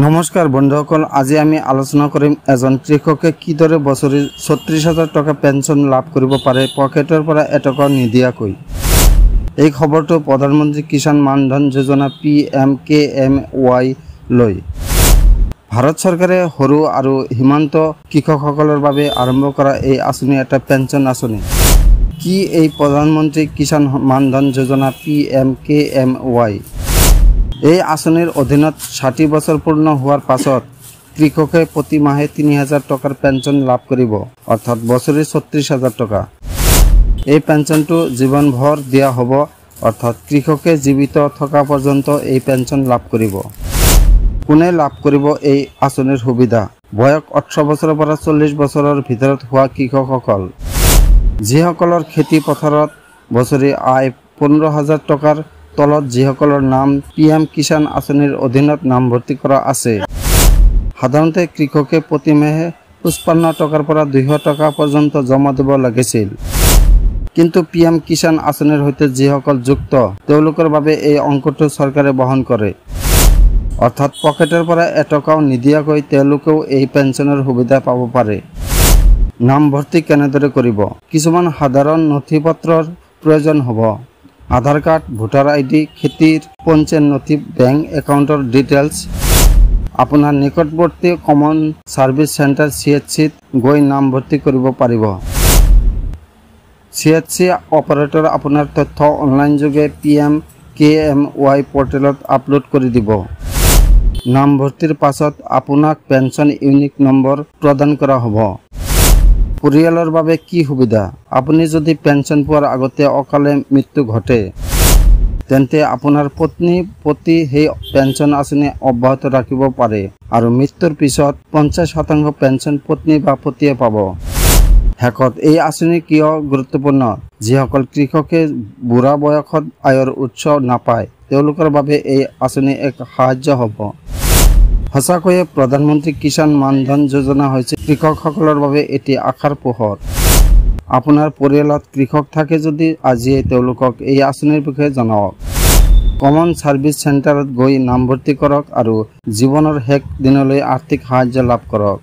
নমস্কাৰ বন্ধুসকল, আজি আমি আলোচনা কৰিম এজন কৃষকে কিদৰে বছৰি ৩৬,০০০ টকা পেঞ্চন লাভ কৰিব পাৰে পকেটৰ পৰা এটকাও নিদিয়াকৈ। এই খবৰটো প্ৰধানমন্ত্ৰী কিষাণ মান ধন যোজনা PMKMY লৈ ভাৰত চৰকাৰে সৰু আৰু সীমান্ত কৃষকসকলৰ বাবে আৰম্ভ কৰা এই আঁচনি এটা পেঞ্চন আঁচনি। কি এই প্ৰধানমন্ত্ৰী কিষাণ মান ধন যোজনা PMKMY? এই আঁচনিৰ অধীনত ৬০ বছৰ পূৰ্ণ হোৱাৰ পাছত কৃষকে প্ৰতি মাহে ৩,০০০ টকাৰ পেঞ্চন লাভ কৰিব, অৰ্থাৎ বছৰি ৩৬,০০০ টকা। এই পেঞ্চনটো জীৱনভৰ দিয়া হ'ব, অৰ্থাৎ কৃষকে জীৱিত থকা পৰ্যন্ত এই পেঞ্চন লাভ কৰিব। কোনে লাভ কৰিব এই আঁচনিৰ সুবিধা? বয়স ১৮ বছৰৰ পৰা ৪০ বছৰৰ ভিতৰত হোৱা কৃষকসকল, যিসকলৰ খেতি পথাৰত বছৰি আয় ১৫,০০০ টকাৰ তলত, যিসকলৰ নাম PM কিষাণ আঁচনিৰ অধীনত নামভৰ্তি কৰা আছে। সাধাৰণতে কৃষকে প্ৰতি মাহে ৫৫ টকাৰ পৰা ২০০ টকা পৰ্যন্ত জমা দিব লাগিছিল। কিন্তু PM কিষাণ আঁচনিৰ সৈতে যিসকল যুক্ত, তেওঁলোকৰ বাবে এই অংকটো চৰকাৰে বহন কৰে, অৰ্থাৎ পকেটৰ পৰা এটকাও নিদিয়াকৈ তেওঁলোকেও এই পেঞ্চনৰ সুবিধা পাব পাৰে। নামভৰ্তি কেনেদৰে কৰিব? কিছুমান সাধাৰণ নথিপত্ৰৰ প্ৰয়োজন হ'ব। আধাৰ কাৰ্ড, ভোটাৰ ID, খেতিৰ পঞ্জীয়ন নথি, বেংক একাউণ্টৰ ডিটেইলছ। আপোনাৰ নিকটৱৰ্তী কমন ছাৰ্ভিচ চেণ্টাৰ CHCত গৈ নামভৰ্তি কৰিব পাৰিব। CHC অপাৰেটৰ আপোনাৰ তথ্য অনলাইনযোগে PMKMY পৰ্টেলত আপলোড কৰি দিব। নামভৰ্তিৰ পাছত আপোনাক পেঞ্চন ইউনিক নম্বৰ প্ৰদান কৰা হ'ব। পৰিয়ালৰ বাবে কি সুবিধা? আপুনি যদি পেঞ্চন পোৱাৰ আগতে অকালে মৃত্যু ঘটে, তেন্তে আপোনাৰ পত্নীৰ প্ৰতি সেই পেঞ্চন আঁচনি অব্যাহত ৰাখিব পাৰে আৰু মৃত্যুৰ পিছত ৫০% পেঞ্চন পত্নী বা পতিয়ে পাব। শেষত এই আঁচনি কিয় গুৰুত্বপূৰ্ণ? যিসকল কৃষকে বুঢ়া বয়সত আয়ৰ উৎস নাপায়, তেওঁলোকৰ বাবে এই আঁচনি এক সাহায্য হ'ব। সঁচাকৈয়ে প্ৰধানমন্ত্ৰী কিষাণ মান ধন যোজনা হৈছে কৃষকসকলৰ বাবে এটি আশাৰ পোহৰ। আপোনাৰ পৰিয়ালত কৃষক থাকে যদি আজিয়ে তেওঁলোকক এই আঁচনিৰ বিষয়ে জনাওক। কমন ছাৰ্ভিচ চেণ্টাৰত গৈ নামভৰ্তি কৰক আৰু জীৱনৰ শেষ দিনলৈ আৰ্থিক সাহায্য লাভ কৰক।